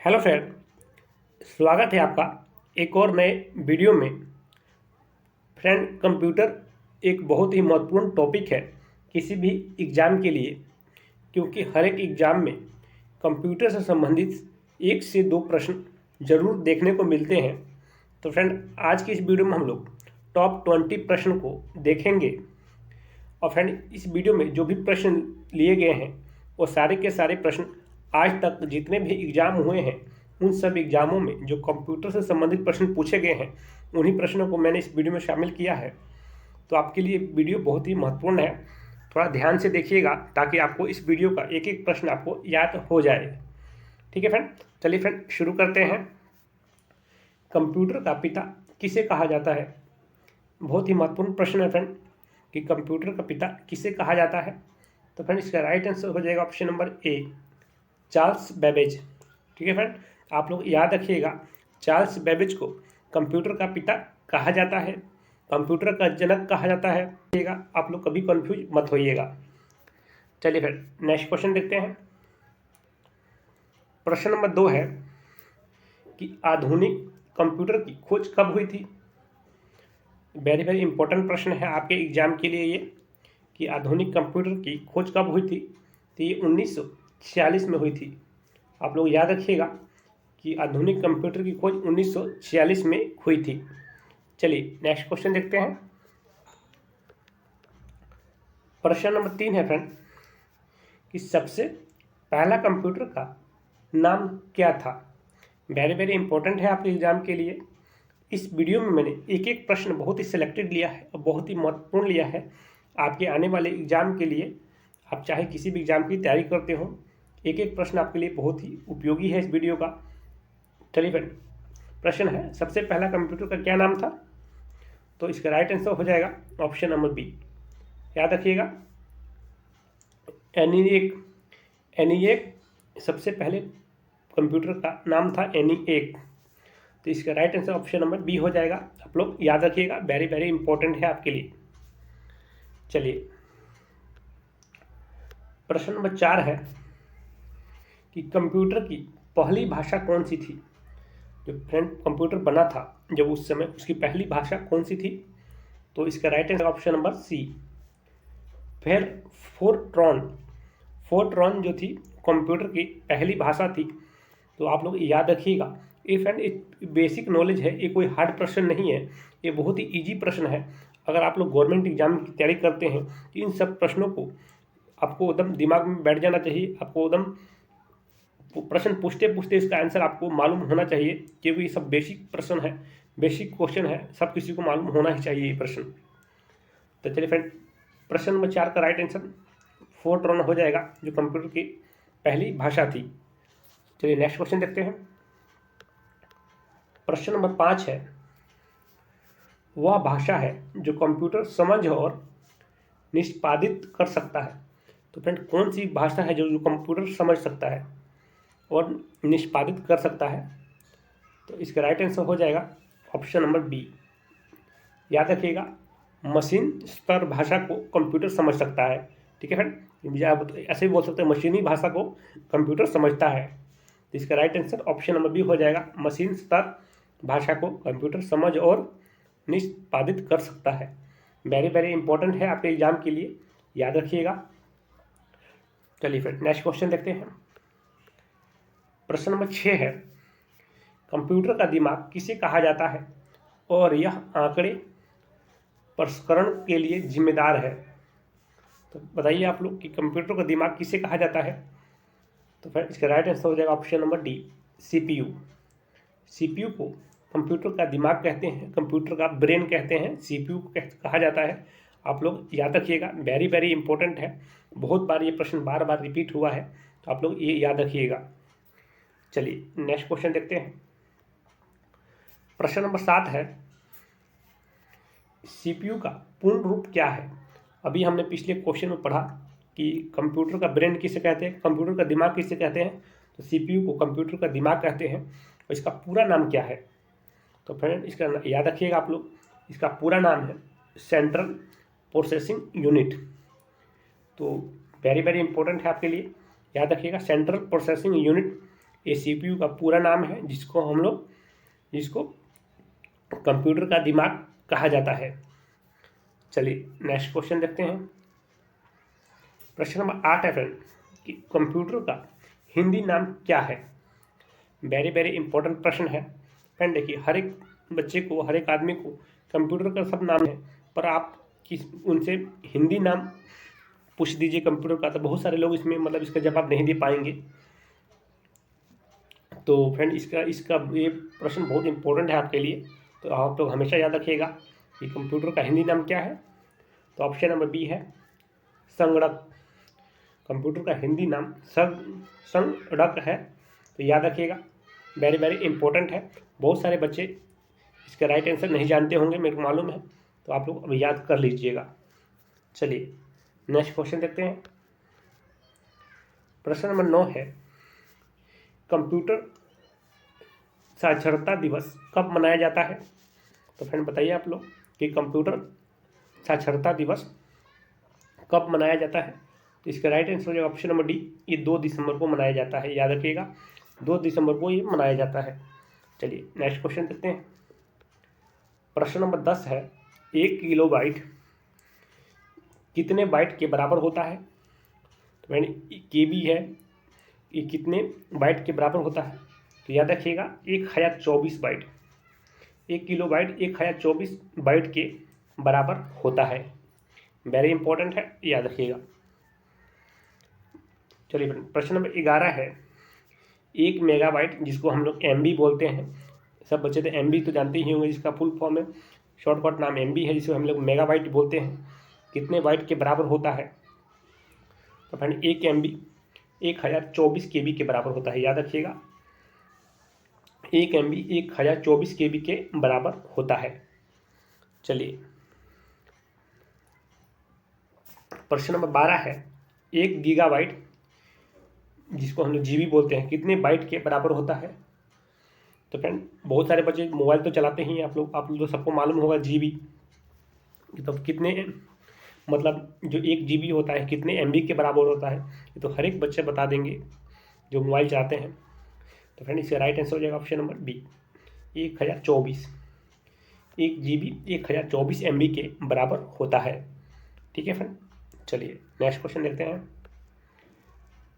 Hello friend, स्वागत है आपका एक और नए वीडियो में। फ्रेंड, कंप्यूटर एक बहुत ही महत्वपूर्ण टॉपिक है किसी भी एग्ज़ाम के लिए, क्योंकि हर एक एग्ज़ाम में कंप्यूटर से संबंधित एक से दो प्रश्न जरूर देखने को मिलते हैं। तो फ्रेंड, आज की इस वीडियो में हम लोग टॉप 20 प्रश्न को देखेंगे। और फ्रेंड, इस वीडियो में जो भी प्रश्न लिए गए हैं वो सारे के सारे प्रश्न आज तक जितने भी एग्ज़ाम हुए हैं उन सब एग्ज़ामों में जो कंप्यूटर से संबंधित प्रश्न पूछे गए हैं उन्हीं प्रश्नों को मैंने इस वीडियो में शामिल किया है। तो आपके लिए वीडियो बहुत ही महत्वपूर्ण है, थोड़ा ध्यान से देखिएगा ताकि आपको इस वीडियो का एक एक प्रश्न आपको याद हो जाए। ठीक है फ्रेंड, चलिए फ्रेंड शुरू करते हैं। कंप्यूटर का पिता किसे कहा जाता है? बहुत ही महत्वपूर्ण प्रश्न है फ्रेंड कि कंप्यूटर का पिता किसे कहा जाता है। तो फ्रेंड, इसका राइट आंसर हो जाएगा option number A, Charles Babbage. ठीक है फ्रेंड, आप लोग याद रखिएगा, चार्ल्स बेबेज को कंप्यूटर का पिता कहा जाता है, कंप्यूटर का जनक कहा जाता है। आप लोग कभी कंफ्यूज मत होइएगा। चलिए फिर नेक्स्ट क्वेश्चन देखते हैं। प्रश्न नंबर 2 है कि आधुनिक कंप्यूटर की खोज कब हुई थी? वेरी वेरी इंपॉर्टेंट प्रश्न है आपके एग्जाम के लिए ये, कि आधुनिक कंप्यूटर की खोज कब हुई थी। तो ये 1946 में हुई थी। आप लोग याद रखिएगा कि आधुनिक कंप्यूटर की खोज 1946 में हुई थी। चलिए नेक्स्ट क्वेश्चन देखते हैं। प्रश्न नंबर 3 है फ्रेंड कि सबसे पहला कंप्यूटर का नाम क्या था? वेरी वेरी इंपॉर्टेंट है आपके एग्जाम के लिए। इस वीडियो में मैंने एक एक प्रश्न बहुत ही सिलेक्टेड लिया है और बहुत ही महत्वपूर्ण लिया है आपके आने वाले एग्जाम के लिए। आप चाहे किसी भी एग्जाम की तैयारी करते हो, एक एक प्रश्न आपके लिए बहुत ही उपयोगी है इस वीडियो का। चलिए फ्रेंड, प्रश्न है सबसे पहला कंप्यूटर का क्या नाम था? तो इसका राइट आंसर हो जाएगा ऑप्शन नंबर बी। याद रखिएगा, एनिएक सबसे पहले कंप्यूटर का नाम था एनिएक। तो इसका right answer option number B हो जाएगा। आप लोग याद रखिएगा, वेरी वेरी इंपॉर्टेंट है आपके लिए। चलिए प्रश्न नंबर 4 है कि कंप्यूटर की पहली भाषा कौन सी थी? जो फ्रेंड कंप्यूटर बना था जब उस समय उसकी पहली भाषा कौन सी थी? तो इसका right answer option number C, फिर फोर्ट्रॉन जो थी कंप्यूटर की पहली भाषा थी। तो आप लोग याद रखिएगा, ये फ्रेंड एक बेसिक नॉलेज है, ये कोई हार्ड प्रश्न नहीं है, ये बहुत ही इजी प्रश्न है। अगर आप लोग गवर्नमेंट एग्जाम की तैयारी करते हैं तो इन सब प्रश्नों को आपको एकदम दिमाग में बैठ जाना चाहिए। आपको एकदम प्रश्न पूछते पूछते इसका आंसर आपको मालूम होना चाहिए, क्योंकि ये सब बेसिक प्रश्न है, बेसिक क्वेश्चन है, सब किसी को मालूम होना ही चाहिए ये प्रश्न। तो चलिए फ्रेंड, प्रश्न नंबर 4 का राइट आंसर फोर्ट्रॉन हो जाएगा, जो कंप्यूटर की पहली भाषा थी। चलिए नेक्स्ट क्वेश्चन देखते हैं। प्रश्न नंबर 5 है, वह भाषा है जो कंप्यूटर समझ और निष्पादित कर सकता है। तो फ्रेंड, कौन सी भाषा है जो कंप्यूटर समझ सकता है और निष्पादित कर सकता है? तो इसका राइट आंसर हो जाएगा ऑप्शन नंबर बी। याद रखिएगा, मशीन स्तर भाषा को कंप्यूटर समझ सकता है। ठीक है फ्रेंड, आप ऐसे भी बोल सकते हैं मशीनी भाषा को कंप्यूटर समझता है। तो इसका right answer option number B हो जाएगा, मशीन स्तर भाषा को कंप्यूटर समझ और निष्पादित कर सकता है। वेरी वेरी इंपॉर्टेंट है आपके एग्जाम के लिए, याद रखिएगा। चलिए फ्रेंड नेक्स्ट क्वेश्चन देखते हैं। प्रश्न नंबर 6 है, कंप्यूटर का दिमाग किसे कहा जाता है और यह आंकड़े प्रसंस्करण के लिए जिम्मेदार है? तो बताइए आप लोग कि कंप्यूटर का दिमाग किसे कहा जाता है? तो फिर इसका राइट आंसर हो जाएगा option number D, CPU. CPU को कंप्यूटर का दिमाग कहते हैं, कंप्यूटर का ब्रेन कहते हैं, सीपीयू को कहा जाता है। आप लोग याद रखिएगा, वेरी वेरी इंपॉर्टेंट है, बहुत बार ये प्रश्न बार बार रिपीट हुआ है, तो आप लोग ये याद रखिएगा। चलिए नेक्स्ट क्वेश्चन देखते हैं। प्रश्न नंबर 7 है, सीपीयू का पूर्ण रूप क्या है? अभी हमने पिछले क्वेश्चन में पढ़ा कि कंप्यूटर का ब्रेन किसे कहते हैं, कंप्यूटर का दिमाग किसे कहते हैं। तो सीपीयू को कंप्यूटर का दिमाग कहते हैं और इसका पूरा नाम क्या है? तो फ्रेंड इसका याद रखिएगा आप लोग, इसका पूरा नाम है सेंट्रल प्रोसेसिंग यूनिट। तो वेरी वेरी इंपॉर्टेंट है आपके लिए, याद रखिएगा, सेंट्रल प्रोसेसिंग यूनिट ये CPU का पूरा नाम है, जिसको कंप्यूटर का दिमाग कहा जाता है। चलिए नेक्स्ट क्वेश्चन देखते हैं। प्रश्न नंबर 8 है फ्रेंड कि कंप्यूटर का हिंदी नाम क्या है। वेरी वेरी इंपॉर्टेंट प्रश्न है फ्रेंड। देखिए, हर एक बच्चे को, हर एक आदमी को कंप्यूटर का सब नाम है, पर आप उनसे हिंदी नाम पूछ दीजिए कंप्यूटर का, तो बहुत सारे लोग इसमें मतलब इसका जवाब नहीं दे पाएंगे। तो फ्रेंड इसका ये प्रश्न बहुत इंपॉर्टेंट है आपके लिए, तो आप लोग हमेशा याद रखिएगा कि कंप्यूटर का हिंदी नाम क्या है। तो ऑप्शन नंबर बी है संगणक। कंप्यूटर का हिंदी नाम संगणक है, तो याद रखिएगा, वेरी वेरी इंपॉर्टेंट है। बहुत सारे बच्चे इसका राइट आंसर नहीं जानते होंगे, मेरे को मालूम है, तो आप लोग अभी याद कर लीजिएगा। चलिए नेक्स्ट क्वेश्चन देखते हैं। प्रश्न नंबर 9 है कंप्यूटर साक्षरता दिवस कब मनाया जाता है। तो फ्रेंड बताइए आप लोग कि कंप्यूटर साक्षरता दिवस कब मनाया जाता है। तो इसका राइट आंसर हो जाएगा ऑप्शन नंबर डी, ये 2 दिसंबर को मनाया जाता है। याद रखिएगा 2 दिसंबर को ये मनाया जाता है। चलिए नेक्स्ट क्वेश्चन देखते हैं। प्रश्न नंबर 10 है 1 किलोबाइट कितने बाइट के बराबर होता है। तो मैंने KB है, ये कितने बाइट के बराबर होता है। तो याद रखिएगा 1024 बाइट। 1 किलोबाइट 1024 बाइट के बराबर होता है। वेरी इंपॉर्टेंट है, याद रखिएगा। चलिए प्रश्न नंबर 11 है 1 मेगाबाइट, जिसको हम लोग MB बोलते हैं। सब बच्चे तो MB तो जानते ही होंगे, जिसका फुल फॉर्म है, शॉर्टकट नाम MB है, जिसको हम लोग मेगाबाइट बोलते हैं। कितने बाइट के बराबर होता है। तो फ्रेंड 1 MB 1024 KB के बराबर होता है। याद रखिएगा 1 MB 1024 KB के बराबर होता है। चलिए प्रश्न नंबर 12 है 1 गीगाबाइट, जिसको हम लोग GB बोलते हैं, कितने बाइट के बराबर होता है। तो फ्रेंड बहुत सारे बच्चे मोबाइल तो चलाते ही हैं, आप लोग तो सबको मालूम होगा GB तो कितने मतलब जो 1 GB होता है कितने MB के बराबर होता है, ये तो हर एक बच्चे बता देंगे जो मोबाइल चलाते हैं। तो फ्रेंड इसका राइट आंसर हो जाएगा option number B 1024। 1 GB 1024 MB के बराबर होता है। ठीक है फ्रेंड। चलिए नेक्स्ट क्वेश्चन देखते हैं।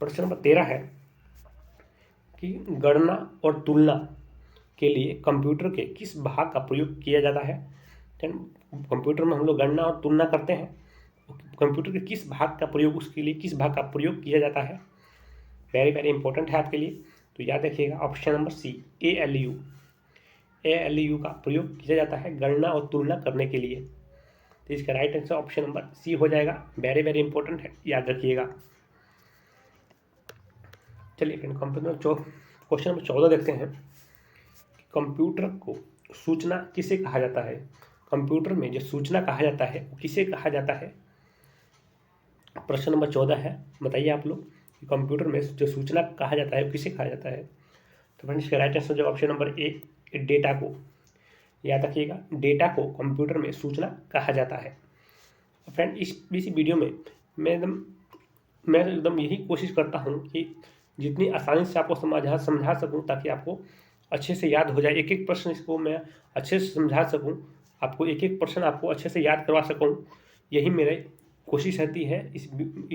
प्रश्न नंबर 13 है कि गणना और तुलना के लिए कंप्यूटर के किस भाग का प्रयोग किया जाता है। कंप्यूटर में हम लोग गणना और तुलना करते हैं, कंप्यूटर के किस भाग का प्रयोग, उसके लिए किस भाग का प्रयोग किया जाता है। वेरी वेरी इंपॉर्टेंट है आपके लिए, तो याद रखिएगा ऑप्शन नंबर सी ALU का प्रयोग किया जाता है गणना और तुलना करने के लिए। तो इसका right answer option number C हो जाएगा। वेरी वेरी इंपॉर्टेंट है, याद रखिएगा। चलिए फ्रेंड क्वेश्चन नंबर 14 देखते हैं। कंप्यूटर को सूचना किसे कहा जाता है। कंप्यूटर में जो सूचना कहा जाता है वो किसे कहा जाता है। प्रश्न नंबर 14 है, बताइए आप लोग कि कंप्यूटर में जो सूचना कहा जाता है वो किसे कहा जाता है। तो फ्रेंड इसका राइट आंसर जो ऑप्शन नंबर ए डेटा को। याद रखिएगा डेटा को कंप्यूटर में सूचना कहा जाता है। फ्रेंड इस वीडियो में मैं एकदम यही कोशिश करता हूँ कि जितनी आसानी से आपको समझा सकूँ, ताकि आपको अच्छे से याद हो जाए। एक एक प्रश्न इसको मैं अच्छे से समझा सकूँ, आपको एक एक प्रश्न आपको अच्छे से याद करवा सकूँ। यही मेरी कोशिश रहती है इस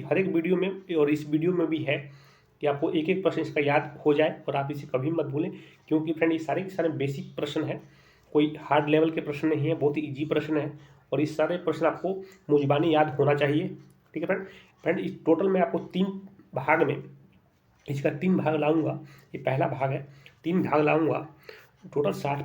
हर एक वीडियो में, और इस वीडियो में भी है कि आपको एक एक प्रश्न इसका याद हो जाए और आप इसे कभी मत भूलें। क्योंकि फ्रेंड ये सारे के सारे बेसिक प्रश्न हैं, कोई हार्ड लेवल के प्रश्न नहीं है, बहुत ही ईजी प्रश्न है, और इस सारे प्रश्न आपको मुंजबानी याद होना चाहिए। ठीक है फ्रेंड इस टोटल में आपको 3 भाग में इसका 3 भाग लाऊंगा। ये पहला भाग है, 3 भाग लाऊंगा, टोटल 60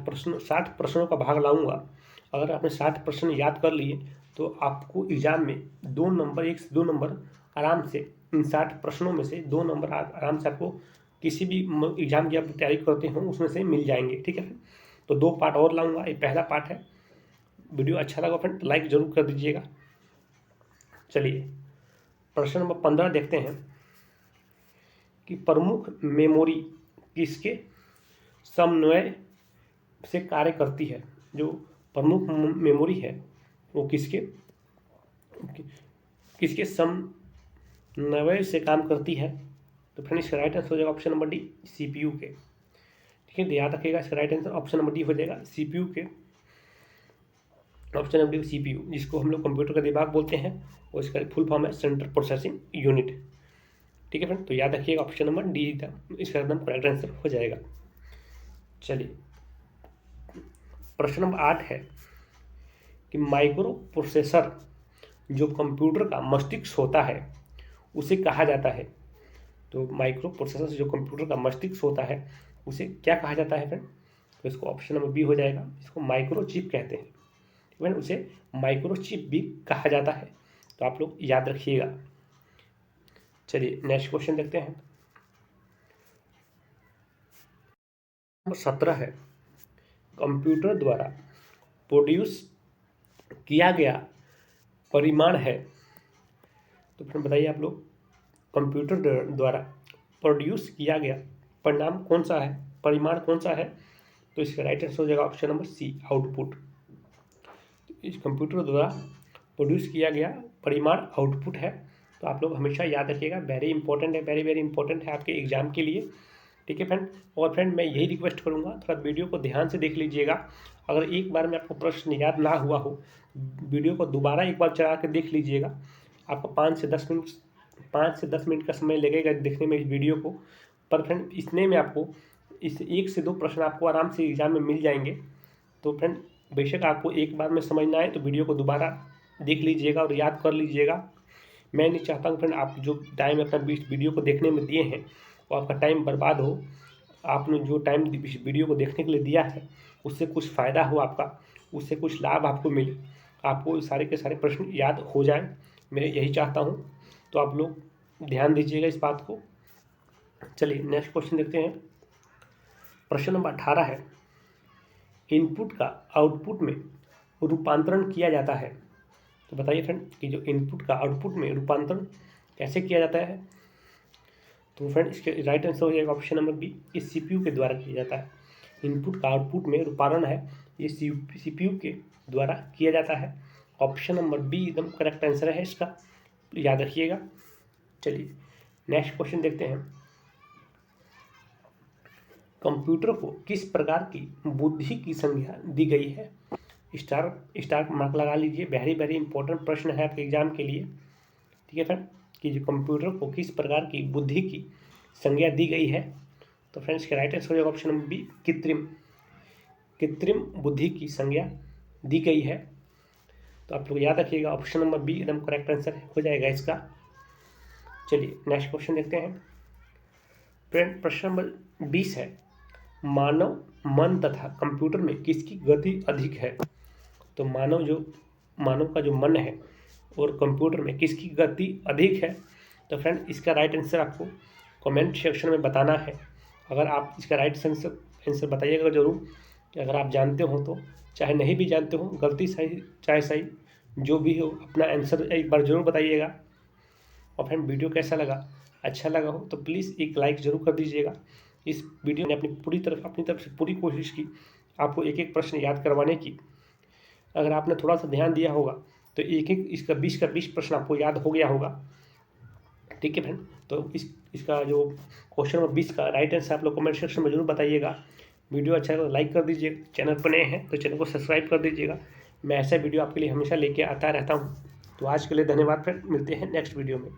प्रश्नों का भाग लाऊंगा। अगर आपने 60 प्रश्न याद कर लिए तो आपको एग्जाम में 2 नंबर, 1 से 2 नंबर आराम से, इन 60 प्रश्नों में से 2 नंबर आराम से आपको किसी भी एग्जाम की आप तैयारी करते हो उसमें से मिल जाएंगे। ठीक है, तो 2 पार्ट और लाऊंगा। ये पहला पार्ट है। वीडियो अच्छा लगा फ्रेंड लाइक जरूर कर दीजिएगा। चलिए प्रश्न नंबर 15 देखते हैं कि प्रमुख मेमोरी किसके समन्वय से कार्य करती है। जो प्रमुख मेमोरी है वो किसके समन्वय से काम करती है। तो फ्रेंड इसका राइट आंसर हो जाएगा ऑप्शन नंबर डी, CPU के। ठीक है, तो याद रखिएगा इसका right answer option number D हो जाएगा CPU के। ऑप्शन नंबर डी CPU, जिसको हम लोग कंप्यूटर का दिमाग बोलते हैं, और इसका फुल फॉर्म है सेंट्रल प्रोसेसिंग यूनिट। ठीक है फ्रेंड, तो याद रखिएगा ऑप्शन नंबर डी इसका एकदम करेक्ट आंसर हो जाएगा। चलिए प्रश्न नंबर 8 है कि माइक्रो प्रोसेसर जो कंप्यूटर का मस्तिष्क होता है उसे कहा जाता है। तो माइक्रो प्रोसेसर जो कंप्यूटर का मस्तिष्क होता है उसे क्या कहा जाता है फ्रेंड? तो इसको ऑप्शन नंबर बी हो जाएगा, इसको माइक्रो चिप कहते हैं। फ्रेंड उसे माइक्रो चिप भी कहा जाता है, तो आप लोग याद रखिएगा। चलिए नेक्स्ट क्वेश्चन देखते हैं। नंबर 17 है, कंप्यूटर द्वारा प्रोड्यूस किया गया परिमाण है। तो फिर बताइए आप लोग, कंप्यूटर द्वारा प्रोड्यूस किया गया परिणाम कौन सा है, परिमाण कौन सा है? तो इसका राइट आंसर हो जाएगा ऑप्शन नंबर सी, आउटपुट। इस कंप्यूटर द्वारा प्रोड्यूस किया गया परिमाण आउटपुट है। तो आप लोग हमेशा याद रखिएगा, वेरी इंपॉर्टेंट है, वेरी वेरी इंपॉर्टेंट है आपके एग्जाम के लिए। ठीक है फ्रेंड, और फ्रेंड मैं यही रिक्वेस्ट करूंगा, थोड़ा वीडियो को ध्यान से देख लीजिएगा। अगर एक बार में आपको प्रश्न याद ना हुआ हो, वीडियो को दोबारा एक बार चला कर देख लीजिएगा। आपको 5 से 10 मिनट का समय लगेगा देखने में इस वीडियो को, पर फ्रेंड इसने में आपको इस 1 से 2 प्रश्न आपको आराम से एग्जाम में मिल जाएंगे। तो फ्रेंड बेशक आपको एक बार में समझना है तो वीडियो को दोबारा देख लीजिएगा और याद कर लीजिएगा। मैं नहीं चाहता हूँ फ्रेंड आप जो टाइम अपना वीडियो को देखने में दिए हैं वो आपका टाइम बर्बाद हो। आपने जो टाइम इस वीडियो को देखने के लिए दिया है उससे कुछ फ़ायदा हो आपका, उससे कुछ लाभ आपको मिले, आपको सारे के सारे प्रश्न याद हो जाए, मैं यही चाहता हूँ। तो आप लोग ध्यान दीजिएगा इस बात को। चलिए नेक्स्ट क्वेश्चन देखते हैं। प्रश्न नंबर 18 है, इनपुट का आउटपुट में रूपांतरण किया जाता है। तो बताइए फ्रेंड कि जो इनपुट का आउटपुट में रूपांतरण कैसे किया जाता है? तो फ्रेंड इसके राइट आंसर हो जाएगा ऑप्शन नंबर बी, इस CPU के द्वारा किया जाता है। इनपुट का आउटपुट में रूपांतरण है ये CPU के द्वारा किया जाता है। ऑप्शन नंबर बी एकदम करेक्ट आंसर है इसका, याद रखिएगा। चलिए नेक्स्ट क्वेश्चन देखते हैं। कंप्यूटर को किस प्रकार की बुद्धि की संज्ञा दी गई है? स्टार मार्क लगा लीजिए, वेरी वेरी इंपॉर्टेंट प्रश्न है आपके एग्जाम के लिए। ठीक है फ्रेंड, कि जो कंप्यूटर को किस प्रकार की बुद्धि की संज्ञा दी गई है? तो फ्रेंड्स के राइट आंसर हो जाएगा ऑप्शन नंबर बी, कृत्रिम बुद्धि की संज्ञा दी गई है। तो आप लोग याद रखिएगा ऑप्शन नंबर बी एकदम करेक्ट आंसर हो जाएगा इसका। चलिए नेक्स्ट क्वेश्चन देखते हैं। फ्रेंड प्रश्न नंबर 20 है, मानव मन तथा कंप्यूटर में किसकी गति अधिक है? तो मानव का जो मन है और कंप्यूटर में किसकी गति अधिक है? तो फ्रेंड इसका राइट आंसर आपको कमेंट सेक्शन में बताना है। अगर आप इसका राइट आंसर बताइएगा ज़रूर, कि अगर आप जानते हो तो, चाहे नहीं भी जानते हो, गलती सही चाहे सही जो भी हो, अपना आंसर एक बार ज़रूर बताइएगा। और फ्रेंड वीडियो कैसा लगा, अच्छा लगा हो तो प्लीज़ एक लाइक ज़रूर कर दीजिएगा। इस वीडियो ने अपनी तरफ से पूरी कोशिश की आपको एक एक प्रश्न याद करवाने की। अगर आपने थोड़ा सा ध्यान दिया होगा तो एक इसका 20 प्रश्न आपको याद हो गया होगा। ठीक है फ्रेंड, तो इसका जो क्वेश्चन नंबर 20 का राइट आंसर आप लोग कमेंट सेक्शन में जरूर बताइएगा। वीडियो अच्छा है तो लाइक कर दीजिए, चैनल पर नए हैं तो चैनल को सब्सक्राइब कर दीजिएगा। मैं ऐसा वीडियो आपके लिए हमेशा लेके आता रहता हूँ। तो आज के लिए धन्यवाद फ्रेंड, मिलते हैं नेक्स्ट वीडियो में।